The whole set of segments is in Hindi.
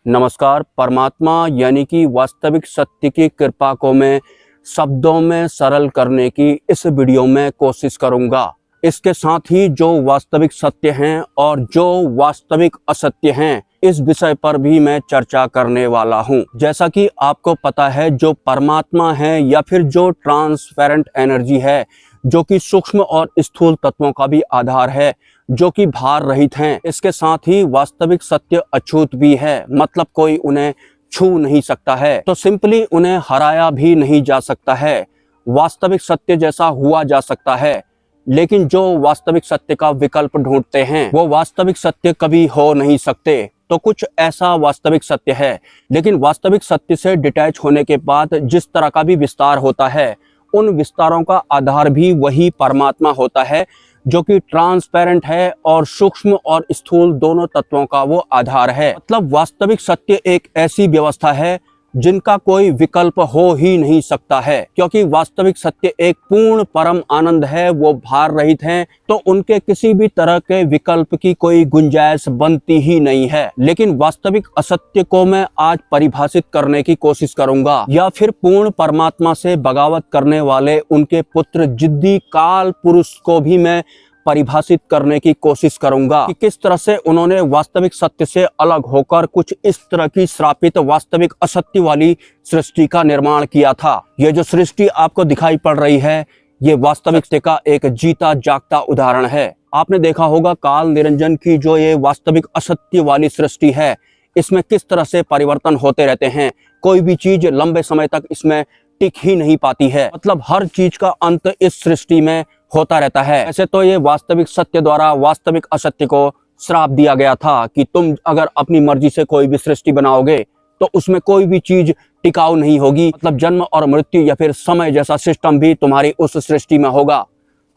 नमस्कार। परमात्मा यानी कि वास्तविक सत्य की कृपा को मैं शब्दों में सरल करने की इस वीडियो में कोशिश करूंगा। इसके साथ ही जो वास्तविक सत्य हैं और जो वास्तविक असत्य हैं, इस विषय पर भी मैं चर्चा करने वाला हूं। जैसा कि आपको पता है, जो परमात्मा है या फिर जो ट्रांसपेरेंट एनर्जी है, जो कि सूक्ष्म और स्थूल तत्वों का भी आधार है, जो कि भार रहित हैं, इसके साथ ही वास्तविक सत्य अछूत भी है, मतलब कोई उन्हें छू नहीं सकता है, तो सिंपली उन्हें हराया भी नहीं जा सकता है। वास्तविक सत्य जैसा हुआ जा सकता है, लेकिन जो वास्तविक सत्य का विकल्प ढूंढते हैं वो वास्तविक सत्य कभी हो नहीं सकते। तो कुछ ऐसा वास्तविक सत्य है, लेकिन वास्तविक सत्य से डिटैच होने के बाद जिस तरह का भी विस्तार होता है, उन विस्तारों का आधार भी वही परमात्मा होता है, जो कि ट्रांसपेरेंट है और सूक्ष्म और स्थूल दोनों तत्वों का वो आधार है। मतलब वास्तविक सत्य एक ऐसी व्यवस्था है जिनका कोई विकल्प हो ही नहीं सकता है, क्योंकि वास्तविक सत्य एक पूर्ण परम आनंद है, वो भार रहित हैं, तो उनके किसी भी तरह के विकल्प की कोई गुंजाइश बनती ही नहीं है। लेकिन वास्तविक असत्य को मैं आज परिभाषित करने की कोशिश करूंगा, या फिर पूर्ण परमात्मा से बगावत करने वाले उनके पुत्र जिद्दी काल पुरुष को भी मैं परिभाषित करने की कोशिश करूंगा कि किस तरह से उन्होंने वास्तविक सत्य से अलग होकर कुछ इस तरह की श्रापित वास्तविक असत्य वाली सृष्टि का निर्माण किया था। ये जो सृष्टि आपको दिखाई पड़ रही है, ये वास्तविक सत्य का एक जीता जागता उदाहरण है। आपने देखा होगा काल निरंजन की जो ये वास्तविक असत्य वाली सृष्टि है, इसमें किस तरह से परिवर्तन होते रहते हैं। कोई भी चीज लंबे समय तक इसमें टिक ही नहीं पाती है, मतलब हर चीज का अंत इस सृष्टि में होता रहता है। ऐसे तो ये वास्तविक सत्य द्वारा वास्तविक असत्य को श्राप दिया गया था कि तुम अगर अपनी मर्जी से कोई भी सृष्टि बनाओगे तो उसमें कोई भी चीज टिकाऊ नहीं होगी, मतलब जन्म और मृत्यु या फिर समय जैसा सिस्टम भी तुम्हारी उस सृष्टि में होगा।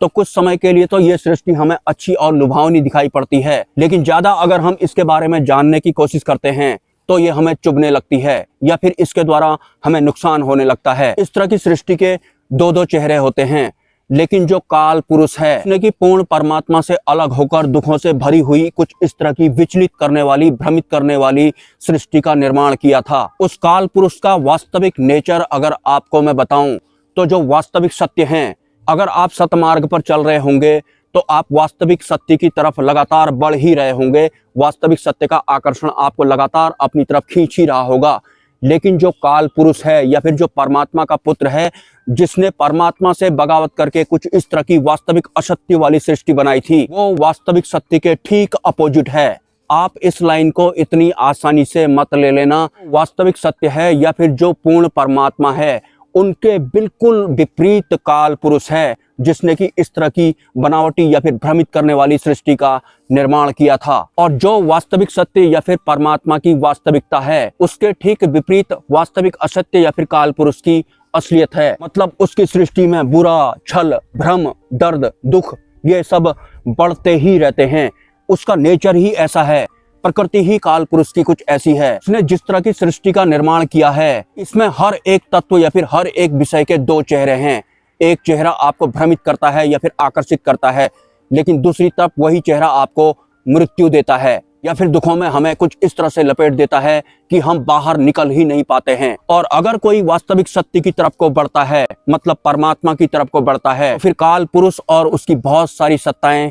तो कुछ समय के लिए तो ये सृष्टि हमें अच्छी और लुभावनी दिखाई पड़ती है, लेकिन ज्यादा अगर हम इसके बारे में जानने की कोशिश करते हैं तो ये हमें चुभने लगती है, या फिर इसके द्वारा हमें नुकसान होने लगता है। इस तरह की सृष्टि के दो दो चेहरे होते हैं, लेकिन जो काल पुरुष है, उसने कि पूर्ण परमात्मा से अलग होकर दुखों से भरी हुई कुछ इस तरह की विचलित करने वाली, भ्रमित करने वाली सृष्टि का निर्माण किया था। उस काल पुरुष का वास्तविक नेचर अगर आपको मैं बताऊं, तो जो वास्तविक सत्य हैं, अगर आप सतमार्ग पर चल रहे होंगे तो आप वास्तविक सत्य की तरफ लगातार बढ़ ही रहे होंगे, वास्तविक सत्य का आकर्षण आपको लगातार अपनी तरफ खींच ही रहा होगा। लेकिन जो काल पुरुष है या फिर जो परमात्मा का पुत्र है, जिसने परमात्मा से बगावत करके कुछ इस तरह की वास्तविक असत्य वाली सृष्टि बनाई थी, वो वास्तविक सत्य के ठीक अपोजिट है। आप इस लाइन को इतनी आसानी से मत ले लेना। वास्तविक सत्य है या फिर जो पूर्ण परमात्मा है, उनके बिल्कुल विपरीत काल पुरुष है, जिसने कि इस तरह की बनावटी या फिर भ्रमित करने वाली सृष्टि का निर्माण किया था। और जो वास्तविक सत्य या फिर परमात्मा की वास्तविकता है, उसके ठीक विपरीत वास्तविक असत्य या फिर काल पुरुष की असलियत है। मतलब उसकी सृष्टि में बुरा, छल, भ्रम, दर्द, दुख, ये सब बढ़ते ही रहते हैं। उसका नेचर ही ऐसा है, प्रकृति ही काल पुरुष की कुछ ऐसी है। उसने जिस तरह की सृष्टि का निर्माण किया है, इसमें हर एक तत्व या फिर हर एक विषय के दो चेहरे हैं। एक चेहरा आपको भ्रमित करता है या फिर आकर्षित करता है, लेकिन दूसरी तरफ वही चेहरा आपको मृत्यु देता है, या फिर दुखों में हमें कुछ इस तरह से लपेट देता है कि हम बाहर निकल ही नहीं पाते हैं। और अगर कोई वास्तविक सत्य की तरफ को बढ़ता है, मतलब परमात्मा की तरफ को बढ़ता है, तो फिर काल पुरुष और उसकी बहुत सारी सत्ताएं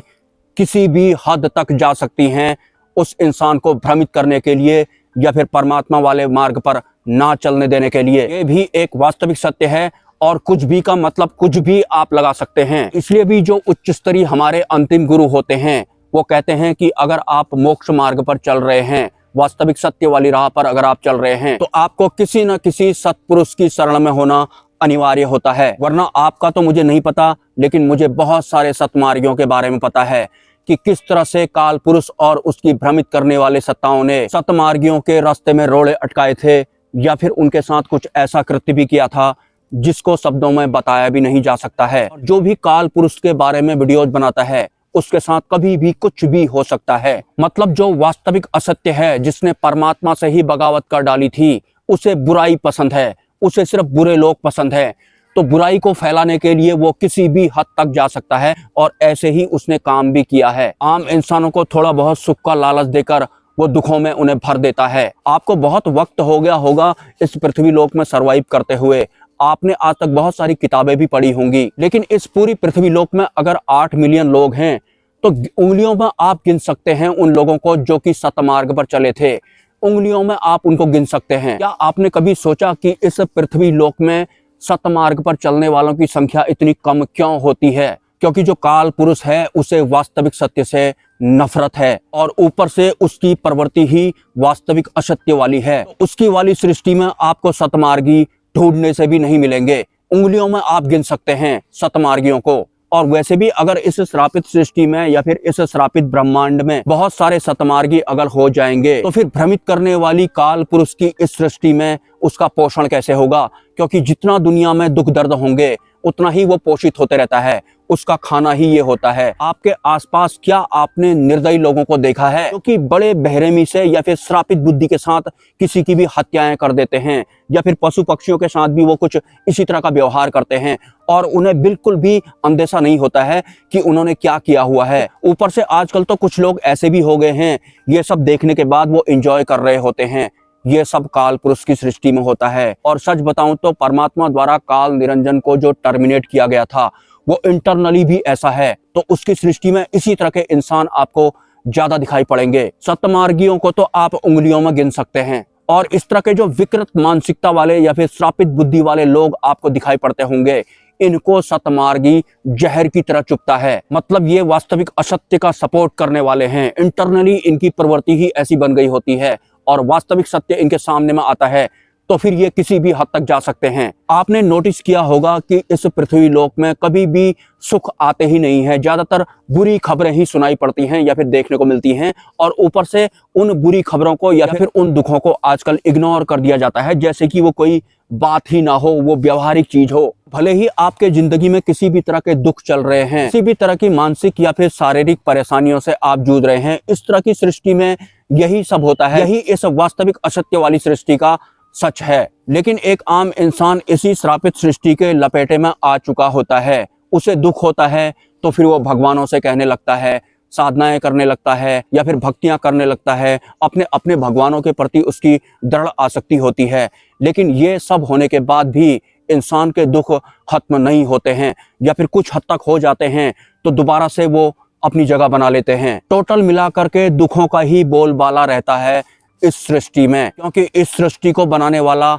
किसी भी हद तक जा सकती हैं उस इंसान को भ्रमित करने के लिए या फिर परमात्मा वाले मार्ग पर ना चलने देने के लिए। ये भी एक वास्तविक सत्य है, और कुछ भी का मतलब कुछ भी आप लगा सकते हैं। इसलिए भी जो उच्च स्तरीय हमारे अंतिम गुरु होते हैं, वो कहते हैं कि अगर आप मोक्ष मार्ग पर चल रहे हैं, वास्तविक सत्य वाली राह पर अगर आप चल रहे हैं, तो आपको किसी न किसी सत्पुरुष की शरण में होना अनिवार्य होता है। वरना आपका तो मुझे नहीं पता, लेकिन मुझे बहुत सारे सतमार्गियों के बारे में पता है कि किस तरह से काल पुरुष और उसकी भ्रमित करने वाले सत्ताओं ने सतमार्गियों के रास्ते में रोड़े अटकाए थे, या फिर उनके साथ कुछ ऐसा कृत्य भी किया था जिसको शब्दों में बताया भी नहीं जा सकता है। और जो भी काल पुरुष के बारे में वीडियोज बनाता है, उसके साथ कभी भी कुछ भी हो सकता है। मतलब जो वास्तविक असत्य है, जिसने परमात्मा से ही बगावत कर डाली थी, उसे बुराई पसंद है, उसे सिर्फ बुरे लोग पसंद है। तो बुराई को फैलाने के लिए वो किसी भी हद तक जा सकता है, और ऐसे ही उसने काम भी किया है। आम इंसानों को थोड़ा बहुत सुख का लालच देकर वो दुखों में उन्हें भर देता है। आपको बहुत वक्त हो गया होगा इस पृथ्वी लोक में सरवाइव करते हुए। आपने आज तक बहुत सारी किताबें भी पढ़ी होंगी, लेकिन इस पूरी पृथ्वी लोक में अगर 8 मिलियन लोग हैं तो उंगलियों में आप गिन सकते हैं उन लोगों को जो कि सतमार्ग पर चले थे। उंगलियों में आप उनको गिन सकते हैं। क्या आपने कभी सोचा कि इस पृथ्वी लोक में सतमार्ग पर चलने वालों की संख्या इतनी कम क्यों होती है? क्योंकि जो काल पुरुष है उसे वास्तविक सत्य से नफरत है और ऊपर से उसकी प्रवृत्ति ही वास्तविक असत्य वाली है। उसकी वाली सृष्टि में आपको सतमार्गी ढूंढने से भी नहीं मिलेंगे। उंगलियों में आप गिन सकते हैं सतमार्गियों को। और वैसे भी अगर इस श्रापित सृष्टि में या फिर इस श्रापित ब्रह्मांड में बहुत सारे सतमार्गी अगर हो जाएंगे तो फिर भ्रमित करने वाली काल पुरुष की इस सृष्टि में उसका पोषण कैसे होगा? क्योंकि जितना दुनिया में दुख दर्द होंगे उतना ही वो पोषित होते रहता है। उसका खाना ही ये होता है। आपके आसपास क्या आपने निर्दयी लोगों को देखा है क्योंकि बड़े बेरहमी से या फिर श्रापित बुद्धि के साथ किसी की भी हत्याएं कर देते हैं, या फिर पशु पक्षियों के साथ भी वो कुछ इसी तरह का व्यवहार करते हैं और उन्हें बिल्कुल भी अंदेशा नहीं होता है कि उन्होंने क्या किया हुआ है। ऊपर से आजकल तो कुछ लोग ऐसे भी हो गए हैं, ये सब देखने के बाद वो एंजॉय कर रहे होते हैं। ये सब काल पुरुष की सृष्टि में होता है। और सच बताऊं तो परमात्मा द्वारा काल निरंजन को जो टर्मिनेट किया गया था वो इंटरनली भी ऐसा है, तो उसकी सृष्टि में इसी तरह के इंसान आपको ज्यादा दिखाई पड़ेंगे। सतमार्गियों को तो आप उंगलियों में गिन सकते हैं और इस तरह के जो विकृत मानसिकता वाले या फिर श्रापित बुद्धि वाले लोग आपको दिखाई पड़ते होंगे, इनको सतमार्गी जहर की तरह चुभता है। मतलब ये वास्तविक असत्य का सपोर्ट करने वाले हैं। इंटरनली इनकी प्रवृत्ति ही ऐसी बन गई होती है और वास्तविक सत्य इनके सामने में आता है तो फिर ये किसी भी हद तक जा सकते हैं। आपने नोटिस किया होगा कि इस पृथ्वी लोक में कभी भी सुख आते ही नहीं है। ज्यादातर बुरी खबरें ही सुनाई पड़ती हैं या फिर देखने को मिलती हैं, और ऊपर से उन बुरी खबरों को या फिर उन दुखों को आजकल इग्नोर कर दिया जाता है, जैसे कि वो कोई बात ही ना हो, वो व्यवहारिक चीज हो। भले ही आपके जिंदगी में किसी भी तरह के दुख चल रहे हैं, किसी भी तरह की मानसिक या फिर शारीरिक परेशानियों से आप जूझ रहे हैं, इस तरह की सृष्टि में यही सब होता है। यही इस वास्तविक असत्य वाली सृष्टि का सच है। लेकिन एक आम इंसान इसी श्रापित सृष्टि के लपेटे में आ चुका होता है। उसे दुख होता है तो फिर वो भगवानों से कहने लगता है, साधनाएं करने लगता है या फिर भक्तियां करने लगता है। अपने अपने भगवानों के प्रति उसकी दृढ़ आसक्ति होती है। लेकिन ये सब होने के बाद भी इंसान के दुख खत्म नहीं होते हैं, या फिर कुछ हद तक हो जाते हैं तो दोबारा से वो अपनी जगह बना लेते हैं। टोटल मिलाकर के दुखों का ही बोलबाला रहता है इस सृष्टि में, क्योंकि इस सृष्टि को बनाने वाला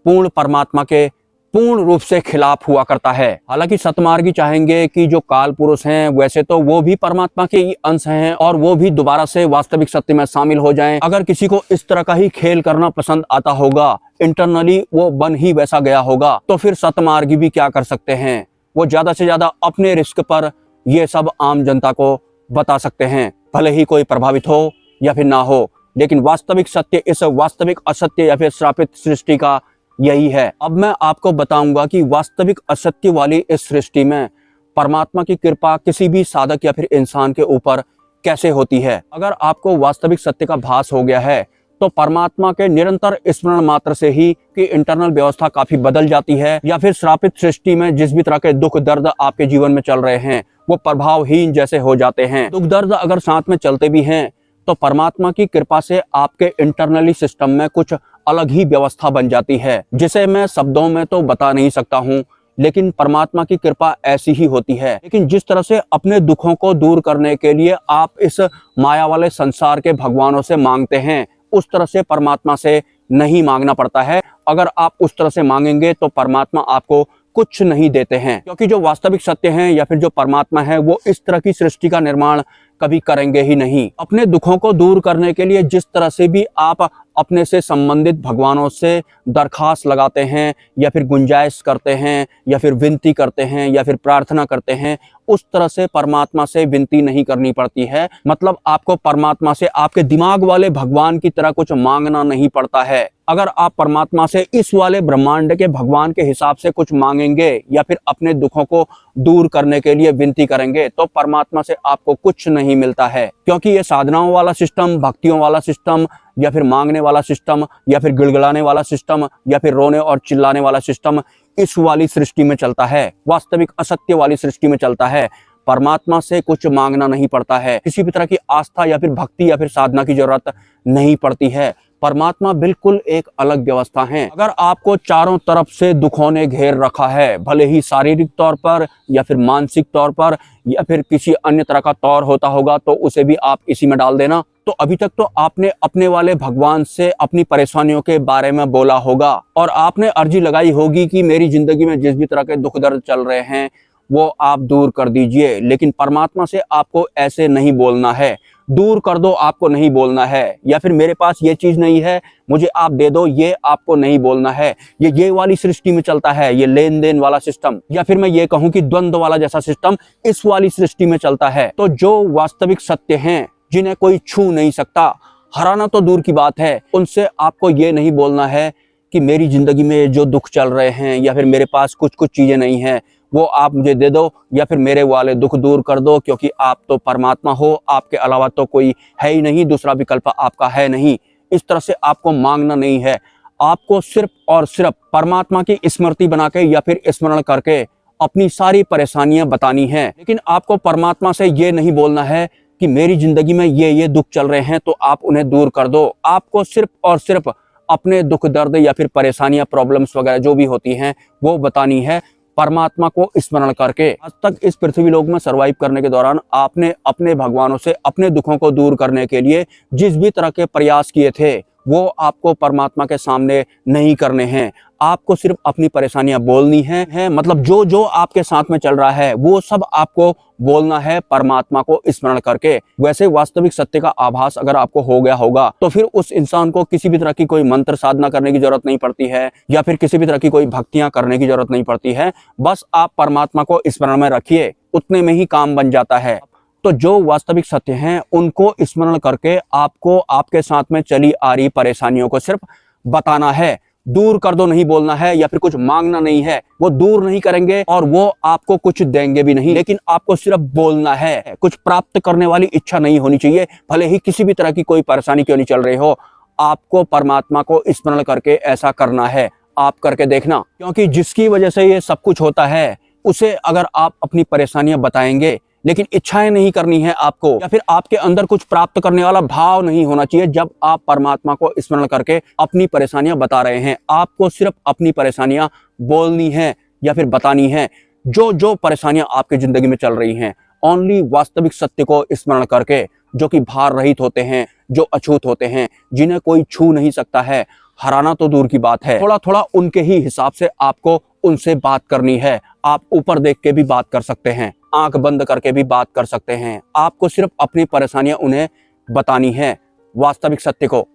पूर्ण परमात्मा के पूर्ण रूप से खिलाफ हुआ करता है। हालांकि सतमार्गी चाहेंगे कि जो काल पुरुष हैं वैसे तो वो भी परमात्मा के ही अंश हैं और वो भी दोबारा से वास्तविक सत्य में शामिल हो जाएं। अगर किसी को इस तरह का ही खेल करना पसंद आता होगा, इंटरनली वो बन ही वैसा गया होगा, तो फिर सतमार्गी भी क्या कर सकते हैं? वो ज्यादा से ज्यादा अपने रिस्क पर ये सब आम जनता को बता सकते हैं, भले ही कोई प्रभावित हो या फिर ना हो। लेकिन वास्तविक सत्य इस वास्तविक असत्य या फिर श्रापित सृष्टि का यही है। अब मैं आपको बताऊंगा कि वास्तविक असत्य वाली इस सृष्टि में परमात्मा की कृपा किसी भी साधक या फिर इंसान के ऊपर कैसे होती है। अगर आपको वास्तविक सत्य का भास हो गया है तो परमात्मा के निरंतर स्मरण मात्र से ही कि इंटरनल व्यवस्था काफी बदल जाती है, या फिर श्रापित सृष्टि में जिस भी तरह के दुख दर्द आपके जीवन में चल रहे हैं वो प्रभावहीन जैसे हो जाते हैं। दुख दर्द अगर साथ में चलते भी हैं तो परमात्मा की कृपा से आपके इंटरनली सिस्टम में कुछ अलग ही व्यवस्था बन जाती है, जिसे मैं शब्दों में तो बता नहीं सकता हूँ, लेकिन परमात्मा की कृपा ऐसी ही होती है। लेकिन जिस तरह से अपने दुखों को दूर करने के लिए आप इस माया वाले संसार के भगवानों से मांगते हैं, उस तरह से परमात्मा से नहीं मांगना पड़ता है। अगर आप उस तरह से मांगेंगे तो परमात्मा आपको कुछ नहीं देते हैं, क्योंकि जो वास्तविक सत्य है या फिर जो परमात्मा है वो इस तरह की सृष्टि का निर्माण कभी करेंगे ही नहीं। अपने दुखों को दूर करने के लिए जिस तरह से भी आप अपने से संबंधित भगवानों से दरखास्त लगाते हैं या फिर गुंजाइश करते हैं या फिर विनती करते हैं या फिर प्रार्थना करते हैं, उस तरह से परमात्मा से विनती नहीं करनी पड़ती है। मतलब आपको परमात्मा से आपके दिमाग वाले भगवान की तरह कुछ मांगना नहीं पड़ता है। अगर आप परमात्मा से इस वाले ब्रह्मांड के भगवान के हिसाब से कुछ मांगेंगे या फिर अपने दुखों को दूर करने के लिए विनती करेंगे तो परमात्मा से आपको कुछ नहीं मिलता है, क्योंकि ये साधनाओं वाला सिस्टम, भक्तियों वाला सिस्टम या फिर मांगने वाला सिस्टम या फिर गिड़गिड़ाने वाला सिस्टम या फिर रोने और चिल्लाने वाला सिस्टम इस वाली सृष्टि में चलता है, वास्तविक असत्य वाली सृष्टि में चलता है। परमात्मा से कुछ मांगना नहीं पड़ता है, किसी भी तरह की आस्था या फिर भक्ति या फिर साधना की जरूरत नहीं पड़ती है। परमात्मा बिल्कुल एक अलग व्यवस्था है। अगर आपको चारों तरफ से दुखों ने घेर रखा है, भले ही शारीरिक तौर पर या फिर मानसिक तौर पर या फिर किसी अन्य तरह का तौर होता होगा, तो उसे भी आप इसी में डाल देना। तो अभी तक तो आपने अपने वाले भगवान से अपनी परेशानियों के बारे में बोला होगा और आपने अर्जी लगाई होगी कि मेरी जिंदगी में जिस भी तरह के दुख दर्द चल रहे हैं वो आप दूर कर दीजिए। लेकिन परमात्मा से आपको ऐसे नहीं बोलना है, दूर कर दो आपको नहीं बोलना है, या फिर मेरे पास ये चीज नहीं है मुझे आप दे दो ये आपको नहीं बोलना है। ये वाली सृष्टि में चलता है, ये लेन देन वाला सिस्टम, या फिर मैं ये कहूं कि द्वंद्व वाला जैसा सिस्टम इस वाली सृष्टि में चलता है। तो जो वास्तविक सत्य हैं, जिन्हें कोई छू नहीं सकता, हराना तो दूर की बात है, उनसे आपको ये नहीं बोलना है कि मेरी जिंदगी में जो दुख चल रहे हैं या फिर मेरे पास कुछ चीजें नहीं हैं वो आप मुझे दे दो या फिर मेरे वाले दुख दूर कर दो, क्योंकि आप तो परमात्मा हो, आपके अलावा तो कोई है ही नहीं, दूसरा विकल्प आपका है नहीं। इस तरह से आपको मांगना नहीं है, आपको सिर्फ और सिर्फ परमात्मा की स्मृति बना के या फिर स्मरण करके अपनी सारी परेशानियां बतानी है। लेकिन आपको परमात्मा से ये नहीं बोलना है कि मेरी जिंदगी में ये दुख चल रहे हैं तो आप उन्हें दूर कर दो। आपको सिर्फ और सिर्फ अपने दुख दर्द या फिर परेशानियां, प्रॉब्लम्स वगैरह जो भी होती हैं वो बतानी है परमात्मा को स्मरण करके। आज तक इस पृथ्वी लोक में सरवाइव करने के दौरान आपने अपने भगवानों से अपने दुखों को दूर करने के लिए जिस भी तरह के प्रयास किए थे वो आपको परमात्मा के सामने नहीं करने हैं। आपको सिर्फ अपनी परेशानियां बोलनी है, मतलब जो आपके साथ में चल रहा है वो सब आपको बोलना है परमात्मा को स्मरण करके। वैसे वास्तविक सत्य का आभास अगर आपको हो गया होगा तो फिर उस इंसान को किसी भी तरह की कोई मंत्र साधना करने की जरूरत नहीं पड़ती है या फिर किसी भी तरह की कोई भक्तियां करने की जरूरत नहीं पड़ती है। बस आप परमात्मा को स्मरण में रखिए, उतने में ही काम बन जाता है। तो जो वास्तविक सत्य हैं उनको स्मरण करके आपको आपके साथ में चली आ रही परेशानियों को सिर्फ बताना है, दूर कर दो नहीं बोलना है, या फिर कुछ मांगना नहीं है। वो दूर नहीं करेंगे और वो आपको कुछ देंगे भी नहीं, लेकिन आपको सिर्फ बोलना है। कुछ प्राप्त करने वाली इच्छा नहीं होनी चाहिए, भले ही किसी भी तरह की कोई परेशानी क्यों नहीं चल रही हो। आपको परमात्मा को स्मरण करके ऐसा करना है, आप करके देखना। क्योंकि जिसकी वजह से ये सब कुछ होता है उसे अगर आप अपनी परेशानियां बताएंगे लेकिन इच्छाएं नहीं करनी है आपको, या फिर आपके अंदर कुछ प्राप्त करने वाला भाव नहीं होना चाहिए जब आप परमात्मा को स्मरण करके अपनी परेशानियां बता रहे हैं। आपको सिर्फ अपनी परेशानियां बोलनी है या फिर बतानी है। जो परेशानियां आपकी जिंदगी में चल रही हैं, ओनली वास्तविक सत्य को स्मरण करके, जो कि भार रहित होते हैं, जो अछूत होते हैं, जिन्हें कोई छू नहीं सकता है। हराना तो दूर की बात है, थोड़ा थोड़ा उनके ही हिसाब से आपको उनसे बात करनी है। आप ऊपर देख के भी बात कर सकते हैं, आंख बंद करके भी बात कर सकते हैं। आपको सिर्फ अपनी परेशानियां उन्हें बतानी है, वास्तविक सत्य को।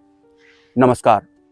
नमस्कार।